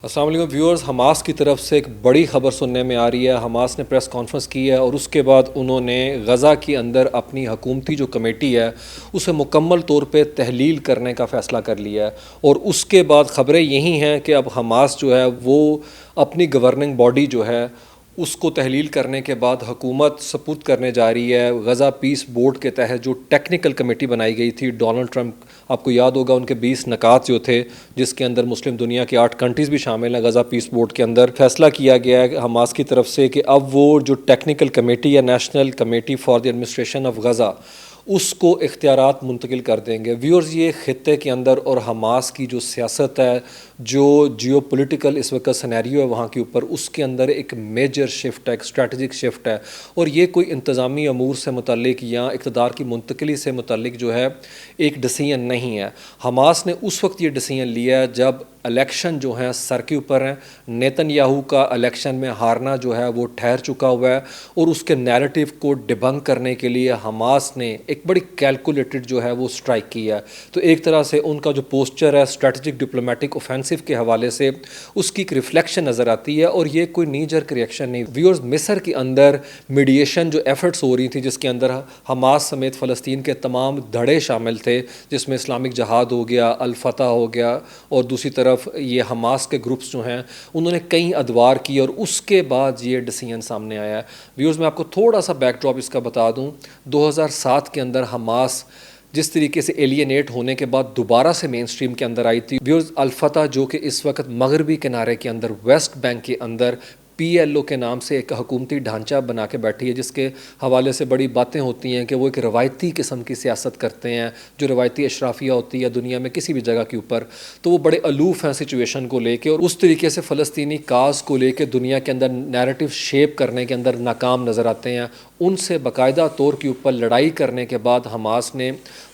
अस्सलाम वालेकुम viewers, Hamas की तरफ से एक बड़ी ख़बर सुनने में आ रही है। हमास ने प्रेस कॉन्फ्रेंस की है और उसके बाद उन्होंने गज़ा के अंदर अपनी हुकूमती जो कमेटी है उसे मुकम्मल तौर पे तहलील करने का फ़ैसला कर लिया है। और उसके बाद ख़बरें यही हैं कि अब हमास जो है वो अपनी गवर्निंग बॉडी जो है उसको तहलील करने के बाद हुकूमत सपुर्द करने जा रही है गज़ा पीस बोर्ड के तहत जो टेक्निकल कमेटी बनाई गई थी। डोनाल्ड ट्रंप, आपको याद होगा, उनके 20 नकात जो थे जिसके अंदर मुस्लिम दुनिया की 8 कंट्रीज़ भी शामिल हैं गज़ा पीस बोर्ड के अंदर, फैसला किया गया है हमास की तरफ से कि अब वो जो टेक्निकल कमेटी है, national committee for the administration of Gaza, उसको इख्तियारात मुंतकिल कर देंगे। व्यूअर्स, ये ख़ित्ते के अंदर और हमास की जो सियासत है, जो जियो पोलिटिकल इस वक्त सिनेरियो है वहाँ के ऊपर, उसके अंदर एक मेजर शिफ्ट है, एक स्ट्रेटजिक शिफ्ट है। और ये कोई इंतज़ामी अमूर से मुतल्लिक या इक़्तिदार की मुंतकिली से मुतल्लिक जो है एक डिसीजन नहीं है। हमास ने उस वक्त ये डिसीजन लिया है जब इलेक्शन जो है सर के ऊपर है। नेतन्याहू का इलेक्शन में हारना जो है वो ठहर चुका हुआ है और उसके नैरेटिव को डिबंक करने के लिए हमास ने एक बड़ी कैलकुलेटेड जो है वो स्ट्राइक की है। तो एक तरह से उनका जो पोस्चर है स्ट्रेटजिक डिप्लोमेटिक ऑफेंसिव के हवाले से, उसकी एक रिफ्लेक्शन नज़र आती है। और ये कोई नी जर्क रिएक्शन नहीं। व्यूअर्स, मिस्र के अंदर मीडिएशन जो एफर्ट्स हो रही थी जिसके अंदर हमास समेत फ़लस्तीन के तमाम धड़े शामिल थे, जिसमें इस्लामिक जहाद हो गया, अल फतह हो गया, और दूसरी तरफ ये हमास के ग्रुप्स जो हैं उन्होंने कई अदवार किए और उसके बाद ये डिसीजन सामने आया है। व्यूअर्स, मैं आपको थोड़ा सा बैकड्रॉप इसका बता दूं। 2007 के अंदर हमास जिस तरीके से एलियनेट होने के बाद दोबारा से मेन स्ट्रीम के अंदर आई थी। व्यूअर्स, अल फतह जो कि इस वक्त मगरबी किनारे के अंदर वेस्ट बैंक के अंदर PLO के नाम से एक हुकूमती ढांचा बना के बैठी है, जिसके हवाले से बड़ी बातें होती हैं कि वो एक रवायती किस्म की सियासत करते हैं, जो रवायती अशराफिया होती है दुनिया में किसी भी जगह के ऊपर, तो वो बड़े अलूफ़ हैं सिचुएशन को लेके और उस तरीके से फ़लस्तीनी काज को लेके दुनिया के अंदर नैरेटिव शेप करने के अंदर नाकाम नज़र आते हैं। उनसे बाकायदा तौर के ऊपर लड़ाई करने के बाद हमास ने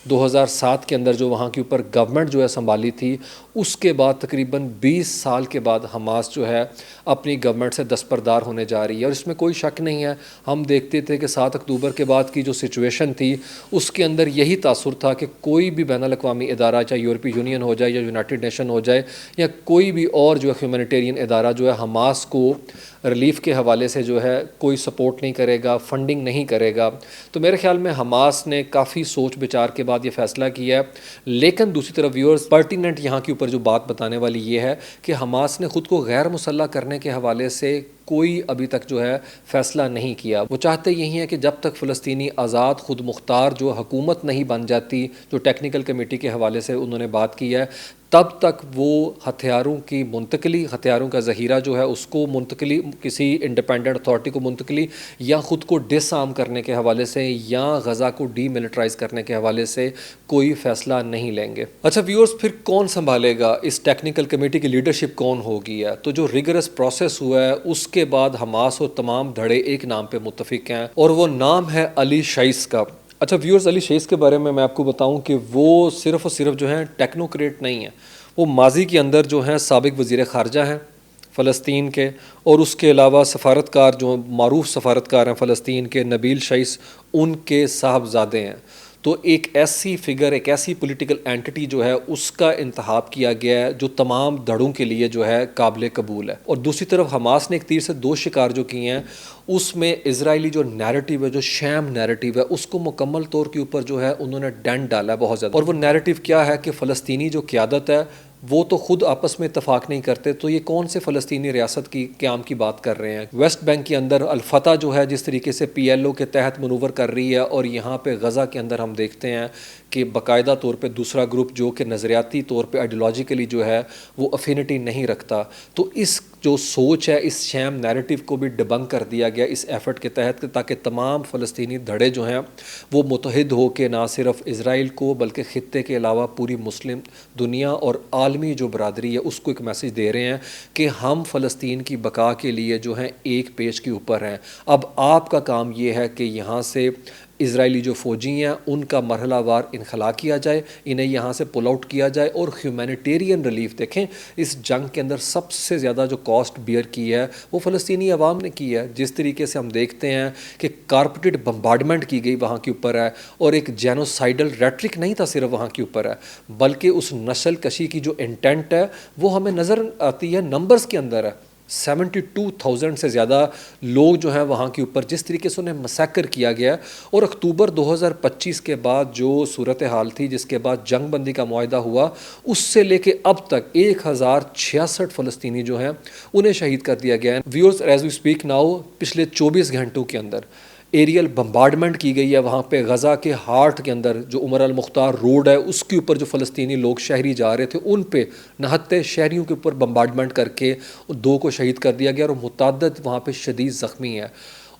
2007 के अंदर जो वहाँ के ऊपर गवर्नमेंट जो है संभाली थी, उसके बाद तकरीबन 20 साल के बाद हमास जो है अपनी गवर्नमेंट से दस्तबरदार होने जा रही है। और इसमें कोई शक नहीं है, हम देखते थे कि 7 अक्टूबर के बाद की जो सिचुएशन थी उसके अंदर यही तासुर था कि कोई भी बैनुल अक़वामी इदारा, चाहे यूरोपीय यूनियन हो जाए या यूनाइटेड नेशन हो जाए या कोई भी और जो है ह्यूमैनिटेरियन इदारा, जो है हमास को रिलीफ के हवाले से जो है कोई सपोर्ट नहीं करेगा, फंडिंग नहीं करेगा। तो मेरे ख्याल में हमास ने काफ़ी सोच विचार के बाद ये फ़ैसला किया है। लेकिन दूसरी तरफ व्यूअर्स, पर्टिनेंट यहाँ के ऊपर जो बात बताने वाली ये है कि हमास ने ख़ुद को गैर मुसल्लह करने के हवाले से कोई अभी तक जो है फ़ैसला नहीं किया। वो चाहते यही है कि जब तक फ़लस्तीनी आज़ाद खुद मुख्तार जो हुकूमत नहीं बन जाती, जो टेक्निकल कमेटी के हवाले से उन्होंने बात की है, तब तक वो हथियारों की मुंतकली, हथियारों का ज़हीरा जो है उसको मुंतकली, किसी इंडिपेंडेंट अथॉरिटी को मुंतकली, या ख़ुद को डिसआर्म करने के हवाले से या गज़ा को डीमिलिटराइज़ करने के हवाले से कोई फ़ैसला नहीं लेंगे। अच्छा व्यूअर्स, फिर कौन संभालेगा इस टेक्निकल कमेटी की लीडरशिप, कौन होगी? है तो जो रिगरस प्रोसेस हुआ है उसके बाद हमास और तमाम धड़े एक नाम पे मुत्तफिक हैं और वो नाम है अली शईस का। अच्छा व्यूअर्स, अली शईस के बारे में मैं आपको बताऊं कि वो सिर्फ़ और सिर्फ जो है टेक्नोक्रेट नहीं है, वो माजी के अंदर जो हैं साबिक वज़ीर ख़ारजा हैं फ़लस्तीन के, और उसके अलावा सफ़ारतकार, जो मारूफ सफ़ारतकार हैं फ़लस्तीन के, नबील शईस, उनके साहबजादे हैं। तो एक ऐसी फ़िगर, एक ऐसी पॉलिटिकल एंटिटी जो है उसका इंतखाब किया गया है जो तमाम धड़ों के लिए जो है काबिल कबूल है। और दूसरी तरफ हमास ने एक तीर से दो शिकार जो किए हैं, उसमें इजरायली जो नैरेटिव है, जो शैम नैरेटिव है, उसको मुकम्मल तौर के ऊपर जो है उन्होंने डेंट डाला है बहुत ज़्यादा। और वो नैरेटिव क्या है कि फ़लस्तीनी जो क़यादत है वो तो खुद आपस में इतफाक़ नहीं करते, तो ये कौन से फ़लस्तीनी रियासत की क़याम की बात कर रहे हैं? वेस्ट बैंक के अंदर अल फतह जो है जिस तरीके से PLO के तहत मनूवर कर रही है, और यहाँ पे गज़ा के अंदर हम देखते हैं कि बाकायदा तौर पे दूसरा ग्रुप जो कि नज़रियाती तौर पे आइडियोलॉजिकली जो है वो अफिनिटी नहीं रखता। तो इस जो सोच है, इस शैम नैरेटिव को भी डिबंक कर दिया गया इस एफ़र्ट के तहत, ताकि तमाम फ़लस्तीनी धड़े जो हैं वो मुतहिद हो के ना सिर्फ इसराइल को बल्कि ख़ित्ते के अलावा पूरी मुस्लिम दुनिया और आलमी जो बरादरी है उसको एक मैसेज दे रहे हैं कि हम फ़लस्तीन की बका के लिए जो है एक पेज के ऊपर हैं। अब आपका काम ये है कि यहाँ से इजरायली जो फ़ौजी हैं उनका मरहलावार इनखला किया जाए, इन्हें यहाँ से पुल आउट किया जाए और ह्यूमैनिटेरियन रिलीफ देखें। इस जंग के अंदर सबसे ज़्यादा जो कॉस्ट बियर की है वो फ़लस्तीनी अवाम ने की है। जिस तरीके से हम देखते हैं कि कारपेटेड बम्बार्डमेंट की गई वहाँ के ऊपर है, और एक जेनोसाइडल रेट्रिक नहीं था सिर्फ वहाँ के ऊपर है, बल्कि उस नस्ल कशी की जो इंटेंट है वो हमें नज़र आती है, नंबर्स के अंदर है। 72,000 से ज़्यादा लोग जो हैं वहाँ के ऊपर जिस तरीके से उन्हें मसैकर किया गया। और अक्टूबर 2025 के बाद जो सूरत हाल थी, जिसके बाद जंग बंदी का मुआहदा हुआ, उससे लेके अब तक 1066 फ़लस्तीनी जो हैं उन्हें शहीद कर दिया गया है। Viewers, as we speak now, पिछले 24 घंटों के अंदर एरियल बम्बार्डमेंट की गई है वहाँ पे गज़ा के हार्ट के अंदर, जो उमर अल मुख्तार रोड है उसके ऊपर जो फ़लस्तीनी लोग शहरी जा रहे थे उन पे नहत्ते शहरियों के ऊपर बम्बार्डमेंट करके 2 को शहीद कर दिया गया और मुतअद्दिद वहाँ पे शदीद ज़ख्मी है।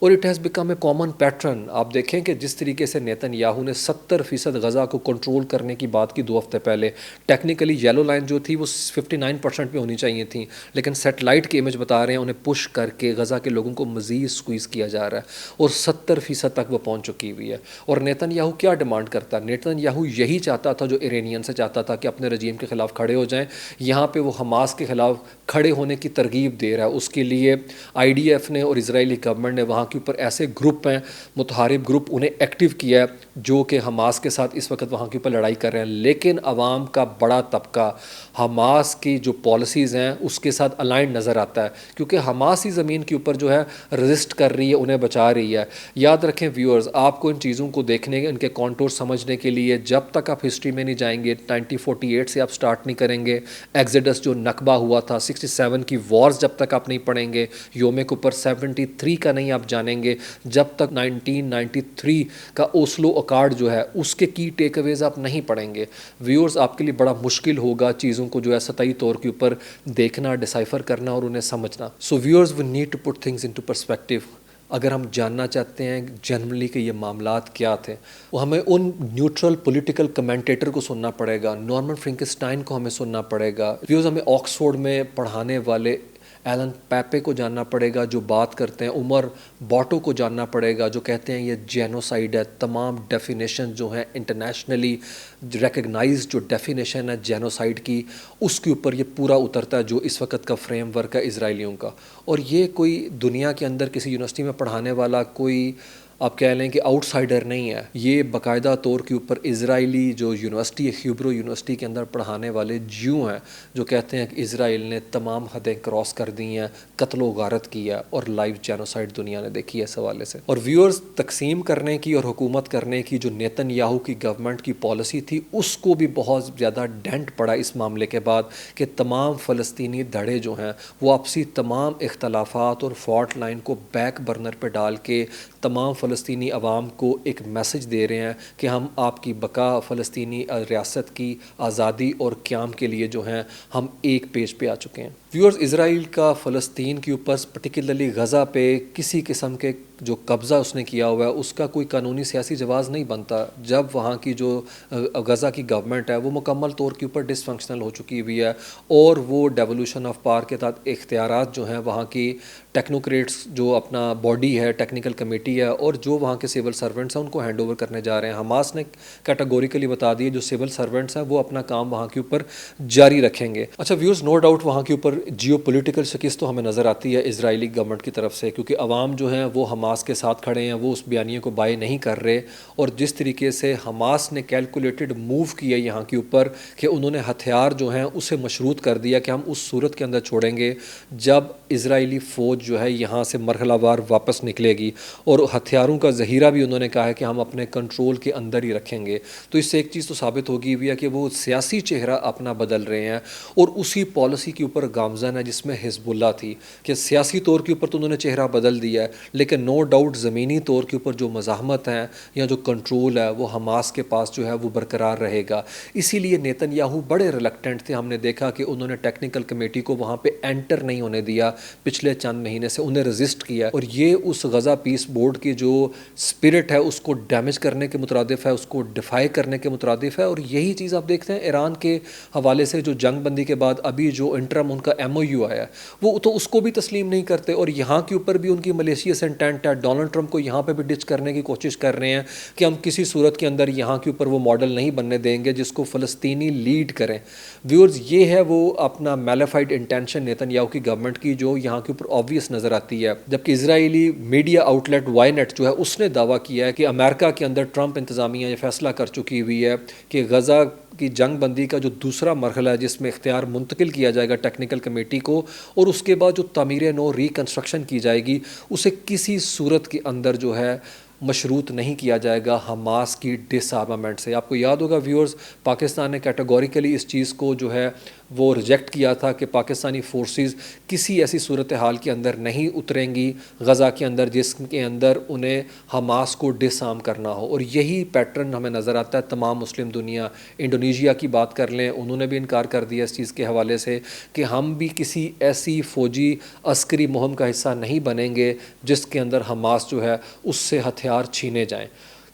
और it has become a common pattern. आप देखें कि जिस तरीके से नेतन्याहू ने 70% गज़ा को कंट्रोल करने की बात की 2 हफ्ते पहले, टेक्निकली येलो लाइन जो थी वो 59% पे होनी चाहिए थी, लेकिन सेटेलाइट के इमेज बता रहे हैं उन्हें पुश करके गज़ा के लोगों को मज़ीद स्क्वीज़ किया जा रहा है और 70% तक वो पहुँच चुकी हुई है। और नेतन्याहू क्या डिमांड करता है? नेतन्याहू यही चाहता था जो इरानियन से चाहता था कि अपने रजीम के ख़िलाफ़ खड़े हो जाएँ। यहाँ पर वो हमास के ख़िलाफ़ खड़े होने की तरगीब दे रहा है। उसके लिए IDF ने और इजरायली गवर्नमेंट ने वहाँ के ऊपर ऐसे ग्रुप हैं, मुतहारिब ग्रुप, उन्हें एक्टिव किया है जो कि हमास के साथ इस वक्त वहाँ के ऊपर लड़ाई कर रहे हैं। लेकिन अवाम का बड़ा तबका हमास की जो पॉलिसीज़ हैं उसके साथ अलाइंड नज़र आता है, क्योंकि हमास ही ज़मीन के ऊपर जो है रजिस्ट कर रही है, उन्हें बचा रही है। याद रखें व्यूअर्स, आपको इन चीज़ों को देखने, इनके कॉन्टोर समझने के लिए जब तक आप हिस्ट्री में नहीं जाएंगे, 1948 से आप स्टार्ट नहीं करेंगे, एक्सोडस जो नकबा हुआ था, 67 की वॉर्स जब तक आप नहीं पढ़ेंगे, योम के ऊपर 73 का नहीं आप जानेंगे, जब तक 1993 का ओस्लो अकॉर्ड जो है उसके की टेकअवेज आप नहीं पढ़ेंगे, व्यूअर्स आपके लिए बड़ा मुश्किल होगा चीज़ों को जो है सतही तौर के ऊपर देखना, डिसाइफर करना और उन्हें समझना। So viewers, we need to put things into perspective. अगर हम जानना चाहते हैं जनरली कि ये मामलात क्या थे, वो हमें उन न्यूट्रल पॉलिटिकल कमेंटेटर को सुनना पड़ेगा, नॉर्मन फ्रिंकस्टाइन को हमें सुनना पड़ेगा, व्यूअर्स हमें ऑक्सफोर्ड में पढ़ाने वाले एलन पेपे को जानना पड़ेगा जो बात करते हैं, उमर बॉटो को जानना पड़ेगा जो कहते हैं ये जेनोसाइड है। तमाम डेफिनेशन जो हैं इंटरनेशनली रिकग्नाइज्ड जो डेफिनेशन है जेनोसाइड की, उसके ऊपर ये पूरा उतरता है जो इस वक्त का फ्रेमवर्क है इजराइलियों का। और ये कोई दुनिया के अंदर किसी यूनिवर्सिटी में पढ़ाने वाला कोई आप कह लें कि आउटसाइडर नहीं है, ये बाकायदा तौर के ऊपर इजराइली जो यूनिवर्सिटी है, ह्यूब्रो यूनिवर्सिटी के अंदर पढ़ाने वाले ज्यू हैं जो कहते हैं कि इजराइल ने तमाम हदें क्रॉस कर दी हैं, कत्ल व गारत की है और लाइव जेनोसाइड दुनिया ने देखी है इस हवाले से। और व्यूअर्स, तकसीम करने की और हुकूमत करने की जो नेतन्याहू की गवर्नमेंट की पॉलिसी थी उसको भी बहुत ज़्यादा डेंट पड़ा इस मामले के बाद कि तमाम फ़लस्तीनी धड़े जो हैं वो आपसी तमाम इख्तलाफात और फॉल्ट लाइन को बैक बर्नर पर डाल के तमाम फ़लस्तीनी अवाम को एक मैसेज दे रहे हैं कि हम आपकी बका, फ़लस्तीनी रियासत की आज़ादी और क़याम के लिए जो हैं हम एक पेज पे आ चुके हैं। व्यूअर्स, इज़राइल का फ़लस्तीन के ऊपर पर्टिकुलरली गज़ा पे किसी किस्म के जो कब्ज़ा उसने किया हुआ है उसका कोई कानूनी सियासी जवाज़ नहीं बनता जब वहाँ की जो गज़ा की गवर्नमेंट है वो मुकम्मल तौर के ऊपर डिसफंक्शनल हो चुकी हुई है और वो डेवोल्यूशन ऑफ पावर के तहत इख्तियारात जो हैं वहाँ की टेक्नोक्रेट्स जो अपना बॉडी है, टेक्निकल कमेटी है और जो वहाँ के सिविल सर्वेंट्स हैं उनको हैंड ओवर करने जा रहे हैं। हमास ने कैटेगोरिकली बता दिया जो सिविल सर्वेंट्स हैं वो अपना काम वहाँ के ऊपर जारी रखेंगे। अच्छा व्यूअर्स, नो डाउट वहाँ के ऊपर जियो पोलिटिकल शिकस्त तो हमें नज़र आती है इजरायली गवर्नमेंट की तरफ से, क्योंकि अवाम जो हैं वो हमास के साथ खड़े हैं, वो उस बयानिए को बाय नहीं कर रहे। और जिस तरीके से हमास ने कैलकुलेटेड मूव किया यहाँ के ऊपर कि उन्होंने हथियार जो हैं उसे मशरूत कर दिया कि हम उस सूरत के अंदर छोड़ेंगे जब इजरायली फ़ौज जो है यहाँ से मरहलावार वापस निकलेगी, और हथियारों का ज़हीरा भी उन्होंने कहा है कि हम अपने कंट्रोल के अंदर ही रखेंगे। तो इससे एक चीज़ तो साबित होगी हुई है कि वो सियासी चेहरा अपना बदल रहे हैं और उसी पॉलिसी के ऊपर गामजन है जिसमें हिजबुल्लाह थी कि सियासी तौर के ऊपर तो उन्होंने चेहरा बदल दिया है, लेकिन नो डाउट ज़मीनी तौर के ऊपर जो मज़ाहमत है या जो कंट्रोल है वो हमास के पास जो है वो बरकरार रहेगा। इसीलिए नेतन्याहू बड़े रिलक्टेंट थे। हमने देखा कि उन्होंने टेक्निकल कमेटी को वहाँ पर एंटर नहीं होने दिया, पिछले चंद महीने से उन्हें रजिस्ट किया, और ये उस गज़ा पीस बोर्ड की जो स्पिरिट है उसको डैमेज करने के मुतरादिफ है, उसको डिफाई करने के मुतरादिफ है। और यही चीज़ आप देखते हैं ईरान के हवाले से जो जंग बंदी के बाद अभी जो इंटरम उनका MOU आया है, वो तो उसको भी तस्लीम नहीं करते। और यहाँ के ऊपर भी उनकी मलेशिया से इंटेंट है, डोनाल्ड ट्रंप को यहाँ पे भी डिच करने की कोशिश कर रहे हैं कि हम किसी सूरत के अंदर यहाँ के ऊपर वो मॉडल नहीं बनने देंगे जिसको फ़लस्तीनी लीड करें। व्यूअर्स, ये है वो अपना मैलिफाइड इंटेंशन नेतन्याहू की गवर्नमेंट की जो यहाँ के ऊपर ऑब्वियस नज़र आती है। जबकि इजरायली मीडिया आउटलेट वाईनेट जो है उसने दावा किया है कि अमेरिका के अंदर ट्रंप इंतज़ामिया ये फैसला कर चुकी हुई है कि गज़ा की जंग बंदी का जो दूसरा मरहला है जिसमें इख्तियार मुंतकिल किया जाएगा टेक्निकल कमेटी को, और उसके बाद जो तामीर नो रिकन्स्ट्रक्शन की जाएगी उसे किसी सूरत के अंदर जो है मशरूत नहीं किया जाएगा हमास की डिसआर्मामेंट से। आपको याद होगा व्यूअर्स, पाकिस्तान ने कैटेगोरिकली इस चीज़ को जो है वो रिजेक्ट किया था कि पाकिस्तानी फोर्सेस किसी ऐसी सूरत हाल के अंदर नहीं उतरेंगी गज़ा के अंदर जिसके अंदर उन्हें हमास को डिसआर्म करना हो। और यही पैटर्न हमें नज़र आता है तमाम मुस्लिम दुनिया, इंडोनेशिया की बात कर लें, उन्होंने भी इनकार कर दिया इस चीज़ के हवाले से कि हम भी किसी ऐसी फ़ौजी अस्करी मुहिम का हिस्सा नहीं बनेंगे जिसके अंदर हमास जो है उससे हथियार छीने जाएँ।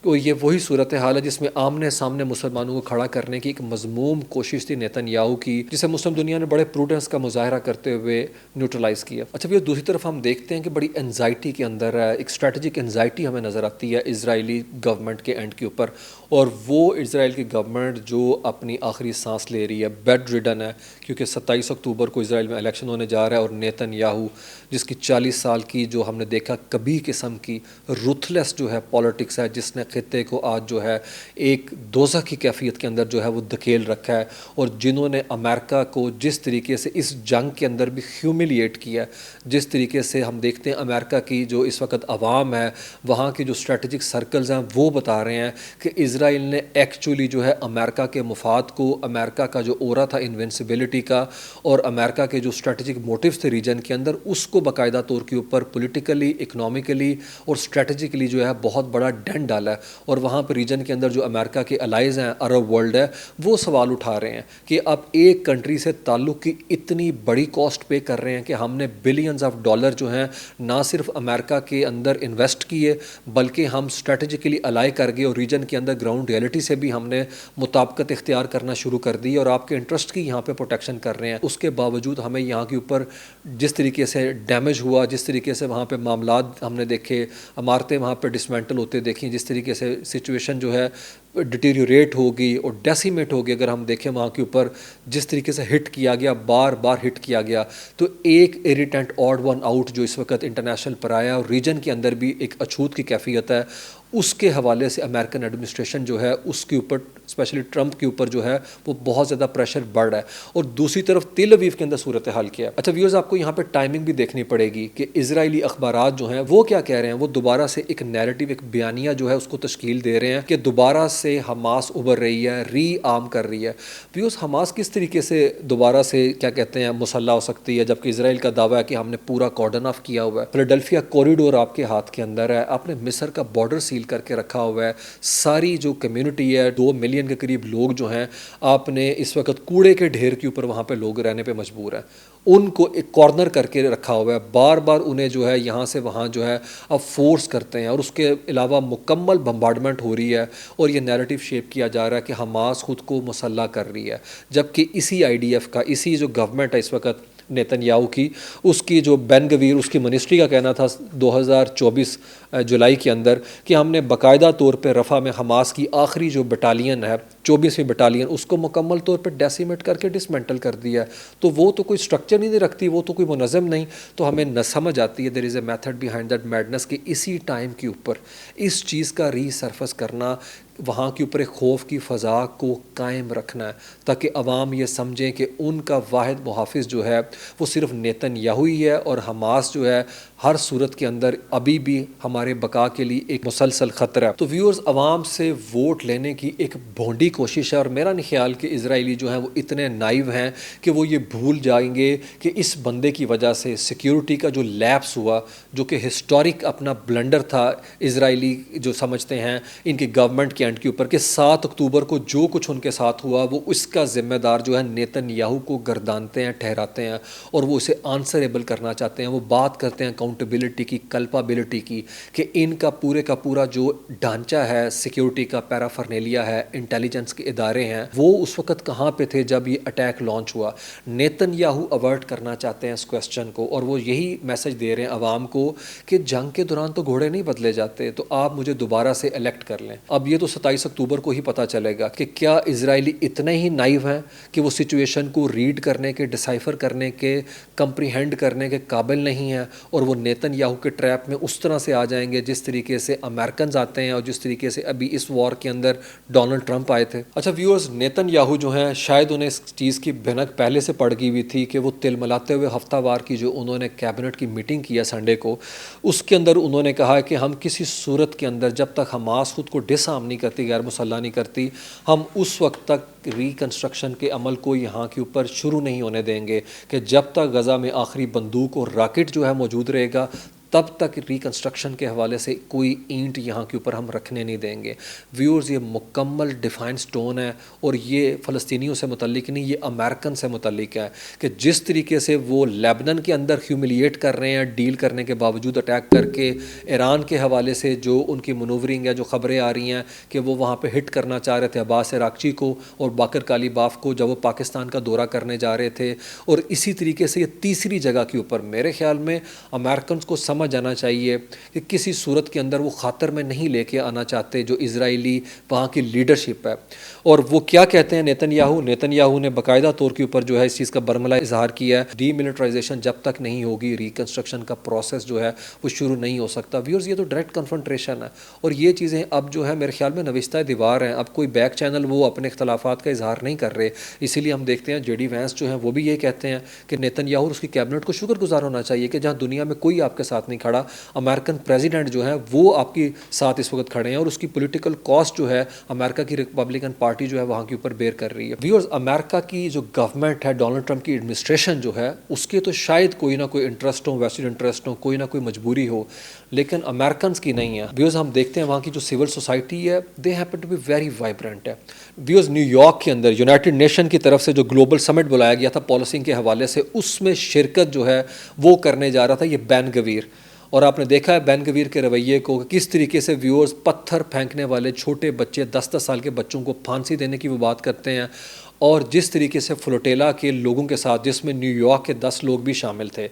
तो ये वही सूरत हाल है जिसमें आमने सामने मुसलमानों को खड़ा करने की एक मज़मूम कोशिश थी नेतन्याहू की, जिसे मुस्लिम दुनिया ने बड़े प्रूडेंस का मुजाहरा करते हुए न्यूट्रलाइज़ किया। अच्छा भैया, दूसरी तरफ हम देखते हैं कि बड़ी एनजाइटी के अंदर है, एक स्ट्रेटजिक एनजाइटी हमें नज़र आती है इजरायली गवर्नमेंट के एंड के ऊपर। और वो इसराइल की गवर्नमेंट जो अपनी आखिरी सांस ले रही है, बेड रिडन है, क्योंकि 27 अक्टूबर को इसराइल में इलेक्शन होने जा रहा है। और नेतन्याहू जिसकी 40 साल की जो हमने देखा कभी किस्म की रुथलेस जो है पॉलिटिक्स है, जिसने खित्ते को आज जो है एक दोज़ख की कैफियत के अंदर जो है वो धकेल रखा है, और जिन्होंने अमेरिका को जिस तरीके से इस जंग के अंदर भी ह्यूमिलिएट किया, जिस तरीके से हम देखते हैं अमेरिका की जो इस वक्त आवाम है, वहाँ के जो स्ट्रेटजिक सर्कल्स हैं वो बता रहे हैं कि इसराइल ने एक्चुअली जो है अमेरिका के मुफाद को, अमेरिका का जो ओरा था इन्वेंसिबिलिटी का और अमेरिका के जो स्ट्रेटजिक मोटिव्स थे रीजन के अंदर, उसको बाकायदा तौर के ऊपर पॉलिटिकली, इकोनॉमिकली और स्ट्रेटजिकली जो है बहुत बड़ा डेंट डाला है। और वहाँ पर रीजन के अंदर जो अमेरिका के अलाइज हैं, अरब वर्ल्ड है, वो सवाल उठा रहे हैं कि अब एक कंट्री से ताल्लुक़ की इतनी बड़ी कॉस्ट पे कर रहे हैं कि हमने बिलियंस ऑफ डॉलर जो हैं ना सिर्फ अमेरिका के अंदर इन्वेस्ट किए, बल्कि हम स्ट्रेटजिकली अलाई कर गए और रीजन के अंदर ग्राउंड रियलिटी से भी हमने मुताबिकत इख्तियार करना शुरू कर दी और आपके इंटरेस्ट की यहाँ पे प्रोटेक्शन कर रहे हैं। उसके बावजूद हमें यहाँ के ऊपर जिस तरीके से डैमेज हुआ, जिस तरीके से वहाँ पे मामलात हमने देखे, इमारतें वहाँ पे डिसमेंटल होते देखी, जिस तरीके से सिचुएशन जो है डिटीरियोरेट होगी और डेसिमेट होगी, अगर हम देखें वहाँ के ऊपर जिस तरीके से हिट किया गया, बार बार हिट किया गया, तो एक इरिटेंट ऑड वन आउट जो इस वक्त इंटरनेशनल पर आया और रीजन के अंदर भी एक अछूत की कैफियत है, उसके हवाले से अमेरिकन एडमिनिस्ट्रेशन जो है उसके ऊपर, स्पेशली ट्रंप के ऊपर जो है वो बहुत ज़्यादा प्रेशर बढ़ रहा है। और दूसरी तरफ तेल अवीव के अंदर सूरत हाल क्या है। अच्छा व्यूअर्स, आपको यहाँ पे टाइमिंग भी देखनी पड़ेगी कि इजरायली अखबारात जो हैं वो क्या कह रहे हैं। वो दोबारा से एक नैरेटिव, एक बयानिया जो है उसको तश्कील दे रहे हैं कि दोबारा से हमास उभर रही है, री आर्म कर रही है। व्यूअर्स, हमास किस तरीके से दोबारा से क्या कहते हैं मुसल्ला हो सकती है, जबकि इसराइल का दावा है कि हमने पूरा कॉर्डन ऑफ किया हुआ है, फिलाडेल्फिया कॉरिडोर आपके हाथ के अंदर है, आपने मिस्र का बॉर्डर सील करके रखा हुआ है, सारी जो कम्युनिटी है 2 मिलियन के करीब लोग जो हैं, आपने इस वक्त कूड़े के ढेर के ऊपर वहाँ पे लोग रहने पे मजबूर हैं, उनको एक कॉर्नर करके रखा हुआ है, बार बार उन्हें जो है यहाँ से वहाँ जो है अब फोर्स करते हैं और उसके अलावा मुकम्मल बम्बार्डमेंट हो रही है और ये नैरेटिव शेप किया जा रहा है कि हमास खुद को मुसल्ला कर रही है, जबकि इसी IDF का, इसी जो गवर्नमेंट है इस वक्त नेतन्याहू की, उसकी जो बेन गवीर उसकी मिनिस्ट्री का कहना था 2024 जुलाई के अंदर कि हमने बाकायदा तौर पे रफ़ा में हमास की आखिरी जो बटालियन है 24वीं बटालियन, उसको मुकम्मल तौर पे डेसिमेट करके डिसमेंटल कर दिया है। तो वो तो कोई स्ट्रक्चर नहीं रखती, वो तो कोई मुनज़्ज़म नहीं। तो हमें न समझ आती है there is a method behind that madness कि इसी टाइम के ऊपर इस चीज़ का रीसर्फस करना, वहाँ के ऊपर एक खौफ की फ़ज़ा को कायम रखना है ताकि अवाम ये समझें कि उनका वाहिद मुहाफ़िज़ जो है वो सिर्फ नेतन्याहू ही है और हमास जो है हर सूरत के अंदर अभी भी हमारे बका के लिए एक मुसलसल ख़तरा है। तो व्यूअर्स, अवाम से वोट लेने की एक भोंडी कोशिश है और मेरा नहीं ख्याल कि इजरायली जो हैं वो इतने नाइव हैं कि वो ये भूल जाएंगे कि इस बंदे की वजह से सिक्योरिटी का जो लैप्स हुआ, जो कि हिस्टोरिक अपना ब्लंडर था, इजरायली जो समझते हैं इनकी गवर्नमेंट के एंड के ऊपर कि 7 अक्टूबर को जो कुछ उनके साथ हुआ वो उसका जिम्मेदार जो है नेतन्याहू को गर्दानते हैं, ठहराते हैं और वो उसे आंसरेबल करना चाहते हैं। वो बात करते हैं अकाउंटेबिलिटी की, कल्पाबिलिटी की, कि इनका पूरे का पूरा जो ढांचा है, सिक्योरिटी का पैराफर्नेलिया है, इंटेलिजेंस के इदारे हैं, वो उस वक्त कहाँ पे थे जब ये अटैक लॉन्च हुआ। नेतन्याहू अवर्ट करना चाहते हैं इस क्वेश्चन को और वो यही मैसेज दे रहे हैं अवाम को कि जंग के दौरान तो घोड़े नहीं बदले जाते, तो आप मुझे दोबारा से इलेक्ट कर लें। अब ये तो 27 अक्टूबर को ही पता चलेगा कि क्या इजरायली इतने ही नाइव हैं कि वो सिचुएशन को रीड करने के, डिसाइफर करने के, कंप्रीहेंड करने के काबिल नहीं हैं और वो नेतन्याहू के ट्रैप में उस तरह से आ जाएंगे जिस तरीके से अमेरिकन आते हैं और जिस तरीके से अभी इस वॉर के अंदर डोनाल्ड ट्रंप आए थे। अच्छा व्यूअर्स, नेतन्याहू जो हैं शायद उन्हें इस चीज़ की भनक पहले से पड़ गई हुई थी कि वो तिलमिलाते हुए हफ्तावार की जो उन्होंने कैबिनेट की मीटिंग की है संडे को, उसके अंदर उन्होंने कहा है कि हम किसी सूरत के अंदर जब तक हमास खुद को डिसआर्म नहीं करती, गैर मुसल्लह नहीं करती, हम उस वक्त तक रिकन्स्ट्रक्शन के अमल को यहाँ के ऊपर शुरू नहीं होने देंगे, कि जब तक गज़ा में आखिरी बंदूक और रॉकेट जो है मौजूद रहेगा तब तक रिकन्स्ट्रक्शन के हवाले से कोई ईंट यहाँ के ऊपर हम रखने नहीं देंगे। व्यूअर्स, ये मुकम्मल डिफाइंस टोन है और ये फ़लस्तीनियों से मुतल्लिक नहीं, ये अमेरिकन से मुतल्लिक है कि जिस तरीके से वो लेबनान के अंदर ह्यूमिलिएट कर रहे हैं, डील करने के बावजूद अटैक करके, ईरान के हवाले से जो उनकी मनूवरिंग है, जो ख़बरें आ रही हैं कि वो वहाँ पर हिट करना चाह रहे थे अब्बास इराक़ची को और बाकर कालीबाफ को जब वो पाकिस्तान का दौरा करने जा रहे थे। और इसी तरीके से ये तीसरी जगह के ऊपर मेरे ख्याल में अमेरिकन को समझ जाना चाहिए कि किसी सूरत के अंदर वो खातर में नहीं लेके आना चाहते जो इजरायली वहाँ की लीडरशिप है। और वो क्या कहते हैं नेतन्याहू ने बाकायदा तौर के ऊपर जो है इस चीज़ का बरमला इजहार किया है, डीमिलिटराइजेशन जब तक नहीं होगी रिकन्स्ट्रक्शन का प्रोसेस जो है वो शुरू नहीं हो सकता। व्यूअर्स, ये तो डायरेक्ट कन्फ्रंटेशन है और ये चीज़ें अब जो है मेरे ख्याल में नविस्ता दीवार हैं। अब कोई बैक चैनल वो अपने इख्तलाफात का इजहार नहीं कर रहे। इसीलिए हम देखते हैं जेडी वैंस जो है वो भी ये कहते हैं कि नेतन्याहू और उसकी कैबिनेट को शुक्रगुजार होना चाहिए कि जहाँ दुनिया में कोई आपके साथ नहीं खड़ा, अमेरिकन प्रेसिडेंट जो है वो आपके साथ इस वक्त खड़े हैं और उसकी पॉलिटिकल कॉस्ट जो है अमेरिका की रिपब्लिकन पार्टी जो है वहाँ के ऊपर बेयर कर रही है। व्यूअर्स, अमेरिका की जो गवर्नमेंट है, डोनाल्ड ट्रंप की एडमिनिस्ट्रेशन जो है, उसके तो शायद कोई ना कोई इंटरेस्ट हो, वेस्टेड इंटरेस्ट हो, कोई ना कोई मजबूरी हो, लेकिन अमेरिकन की नहीं है। व्यूअर्स, हम देखते हैं वहाँ की जो सिविल सोसाइटी है, they happen to be very vibrant है। व्यूअर्स, न्यूयॉर्क के अंदर यूनाइटेड नेशन की तरफ से जो ग्लोबल समिट बुलाया गया था पॉलिसिंग के हवाले से, उसमें शिरकत जो है वो करने जा रहा था ये बैन गवीर। और आपने देखा है बैन गवीर के रवैये को, किस तरीके से व्यूअर्स पत्थर फेंकने वाले छोटे बच्चे, 10-10 साल के बच्चों को फांसी देने की वो बात करते हैं और जिस तरीके से फ्लोटेला के लोगों के साथ, जिसमें न्यूयॉर्क के 10 लोग भी शामिल थे,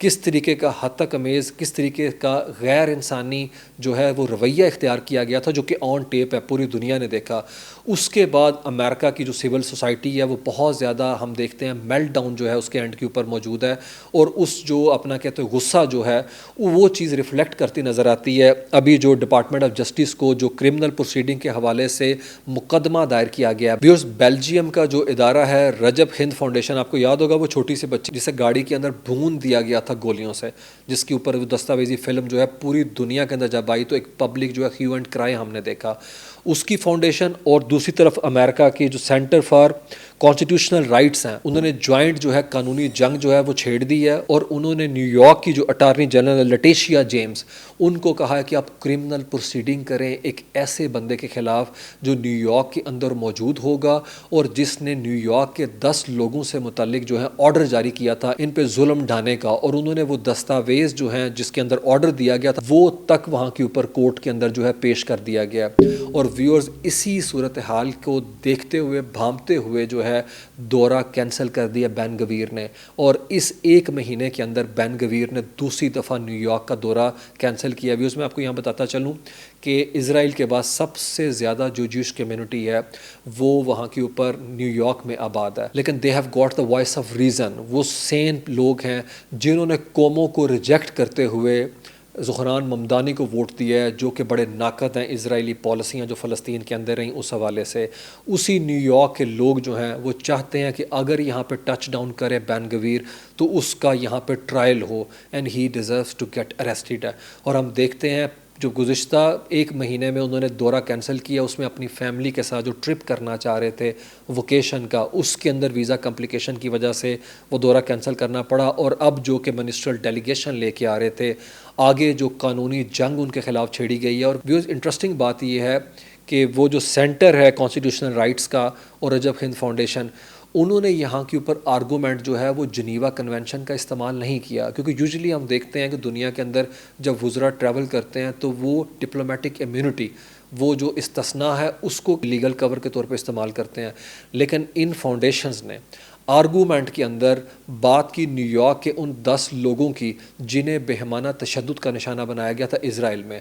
किस तरीके का हद तक अमेज़, किस तरीके का गैर इंसानी जो है वो रवैया इख्तियार किया गया था, जो कि ऑन टेप है, पूरी दुनिया ने देखा। उसके बाद अमेरिका की जो सिविल सोसाइटी है वो बहुत ज़्यादा हम देखते हैं मेल्ट डाउन जो है उसके एंड के ऊपर मौजूद है और उस जो अपना कहते हैं गुस्सा जो है वो चीज़ रिफ्लेक्ट करती नज़र आती है। अभी जो डिपार्टमेंट ऑफ जस्टिस को जो क्रिमिनल प्रोसीडिंग के हवाले से मुकदमा दायर किया गया है, व्यूअर्स, बेल्जियम का जो इदारा है रजब हिंद फाउंडेशन, आपको याद होगा वो छोटी सी बच्ची जिसे गाड़ी के अंदर भून दिया गया था गोलियों से, जिसके ऊपर वो दस्तावेजी फिल्म जो है पूरी दुनिया के अंदर जब आई तो एक पब्लिक जो है ह्यू एंड क्राई हमने देखा, उसकी फाउंडेशन। और दूसरी तरफ अमेरिका की जो सेंटर फॉर कॉन्स्टिट्यूशनल राइट्स हैं, उन्होंने जॉइंट जो है कानूनी जंग जो है वो छेड़ दी है और उन्होंने न्यूयॉर्क की जो अटॉर्नी जनरल लटेशिया जेम्स, उनको कहा है कि आप क्रिमिनल प्रोसीडिंग करें एक ऐसे बंदे के ख़िलाफ़ जो न्यूयॉर्क के अंदर मौजूद होगा और जिसने न्यूयॉर्क के 10 लोगों से मुतल्लिक जो है ऑर्डर जारी किया था इन पे जुल्म ढाने का, और उन्होंने वो दस्तावेज़ जो हैं जिसके अंदर ऑर्डर दिया गया था वो तक वहाँ के ऊपर कोर्ट के अंदर जो है पेश कर दिया गया। और व्यूअर्स, इसी सूरत हाल को देखते हुए, भांपते हुए जो है दौरा कैंसिल कर दिया बैन गवीर ने, और इस एक महीने के अंदर बैन गवीर ने दूसरी दफ़ा न्यूयॉर्क का दौरा कैंसिल किया भी। उसमें आपको यहाँ बताता चलूँ कि इज़राइल के बाद सबसे ज़्यादा जो ज्यूश कम्युनिटी है वो वहाँ के ऊपर न्यूयॉर्क में आबाद है, लेकिन they have got the voice of reason. वो सेन लोग हैं जिन्होंने कौमों को रिजेक्ट करते हुए ज़ुहरान ममदानी को वोट दिया है, जो कि बड़े नाकद हैं इजरायली पॉलिसियाँ जो फ़लस्तीन के अंदर रहीं उस हवाले से। उसी न्यूयॉर्क के लोग जो हैं वो चाहते हैं कि अगर यहाँ पे टच डाउन करे बैन गवीर तो उसका यहाँ पे ट्रायल हो and he deserves to get arrested है। और हम देखते हैं जो गुज़िश्ता एक महीने में उन्होंने दौरा कैंसिल किया, उसमें अपनी फैमिली के साथ जो ट्रिप करना चाह रहे थे वोकेशन का, उसके अंदर वीज़ा कॉम्प्लिकेशन की वजह से वो दौरा कैंसिल करना पड़ा। और अब जो कि मिनिस्ट्रियल डेलीगेशन लेके आ रहे थे, आगे जो कानूनी जंग उनके ख़िलाफ़ छेड़ी गई है। और व्यूअर्स, इंटरेस्टिंग बात यह है कि वो जो सेंटर है कॉन्स्टिट्यूशनल राइट्स का और रजब हिंद फाउंडेशन, उन्होंने यहाँ के ऊपर आर्गूमेंट जो है वो जिनीवा कन्वेंशन का इस्तेमाल नहीं किया, क्योंकि यूजुअली हम देखते हैं कि दुनिया के अंदर जब वुज़रा ट्रैवल करते हैं तो वो डिप्लोमेटिक इम्यूनिटी, वो जो इस्तिस्ना है उसको लीगल कवर के तौर पे इस्तेमाल करते हैं। लेकिन इन फाउंडेशंस ने आर्गूमेंट के अंदर बात की न्यूयॉर्क के उन 10 लोगों की जिन्हें बेहमाना तशद्दुद का निशाना बनाया गया था इज़राइल में।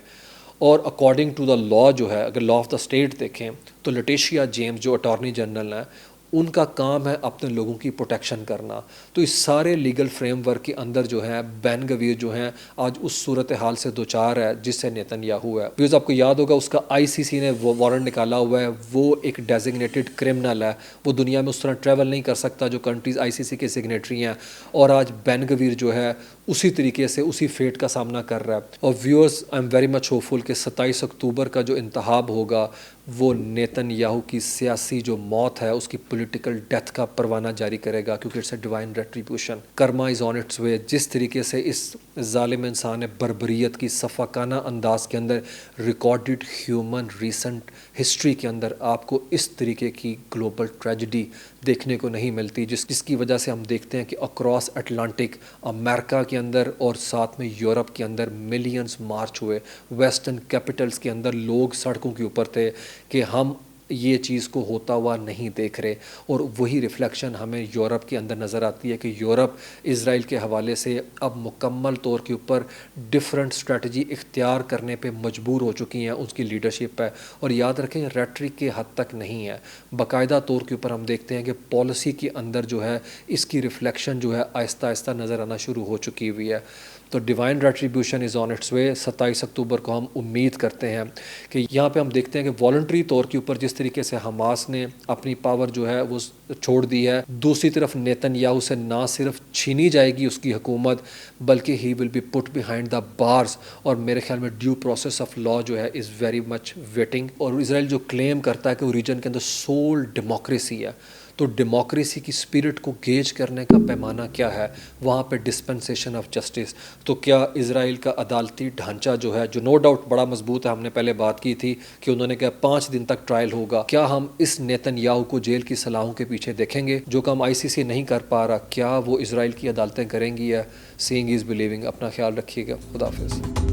और अकॉर्डिंग टू द लॉ जो है, अगर लॉ ऑफ द स्टेट देखें तो लटिशिया जेम्स जो अटॉर्नी जनरल हैं, उनका काम है अपने लोगों की प्रोटेक्शन करना। तो इस सारे लीगल फ्रेमवर्क के अंदर जो है बैन गवीर जो हैं आज उस सूरत हाल से दो चार है जिससे नेतन्याहू है। बिकॉज आपको याद होगा उसका आईसीसी ने वो वारंट निकाला हुआ है, वो एक डेजिग्नेटेड क्रिमिनल है, वो दुनिया में उस तरह ट्रैवल नहीं कर सकता जो कंट्रीज़ आईसीसी के सिग्नेटरी हैं। और आज बैन गवीर जो है उसी तरीके से उसी फेट का सामना कर रहा है। और viewers, I am very much hopeful कि 27 अक्टूबर का जो इंतखाब होगा वो नेतन्याहू की सियासी जो मौत है उसकी पॉलिटिकल डेथ का परवाना जारी करेगा, क्योंकि it's a divine retribution. Karma is on its way. जिस तरीके से इस जालिम इंसान ने बर्बरियत की सफ़ाकाना अंदाज के अंदर रिकॉर्डेड ह्यूमन रिसेंट हिस्ट्री के अंदर आपको इस तरीके की ग्लोबल ट्रेजिडी देखने को नहीं मिलती, जिसकी वजह से हम देखते हैं कि अक्रॉस अटलांटिक अमेरिका के अंदर और साथ में यूरोप के अंदर मिलियंस मार्च हुए। वेस्टर्न कैपिटल्स के अंदर लोग सड़कों के ऊपर थे कि हम ये चीज़ को होता हुआ नहीं देख रहे। और वही रिफ्लेक्शन हमें यूरोप के अंदर नज़र आती है कि यूरोप इज़राइल के हवाले से अब मुकम्मल तौर के ऊपर डिफरेंट स्ट्रेटजी इख्तियार करने पे मजबूर हो चुकी हैं उसकी लीडरशिप है। और याद रखें, रेटरिक के हद तक नहीं है, बाकायदा तौर के ऊपर हम देखते हैं कि पॉलिसी के अंदर जो है इसकी रिफ्लेक्शन जो है आहिस्ता आहिस्ता नज़र आना शुरू हो चुकी हुई है। तो divine retribution is on its way. 27 अक्टूबर को हम उम्मीद करते हैं कि यहाँ पे हम देखते हैं कि वॉलंटरी तौर के ऊपर जिस तरीके से हमास ने अपनी पावर जो है वो छोड़ दी है, दूसरी तरफ नेतन्याहू से ना सिर्फ छीनी जाएगी उसकी हुकूमत, बल्कि he will be put behind the bars. और मेरे ख्याल में ड्यू प्रोसेस ऑफ लॉ जो है इज़ वेरी मच वेटिंग। और इसराइल जो क्लेम करता है कि वो रीजन के अंदर सोल डेमोक्रेसी है, तो डेमोक्रेसी की स्पिरिट को गेज करने का पैमाना क्या है, वहाँ पे डिस्पेंसेशन ऑफ जस्टिस। तो क्या इज़राइल का अदालती ढांचा जो है, जो नो डाउट बड़ा मजबूत है, हमने पहले बात की थी कि उन्होंने कहा 5 दिन तक ट्रायल होगा, क्या हम इस नेतन्याहू को जेल की सलाहों के पीछे देखेंगे? जो काम आईसीसी नहीं कर पा रहा, क्या वो इज़राइल की अदालतें करेंगी? या सीइंग इज़ बिलीविंग। अपना ख्याल रखिएगा। खुदा हाफिज़।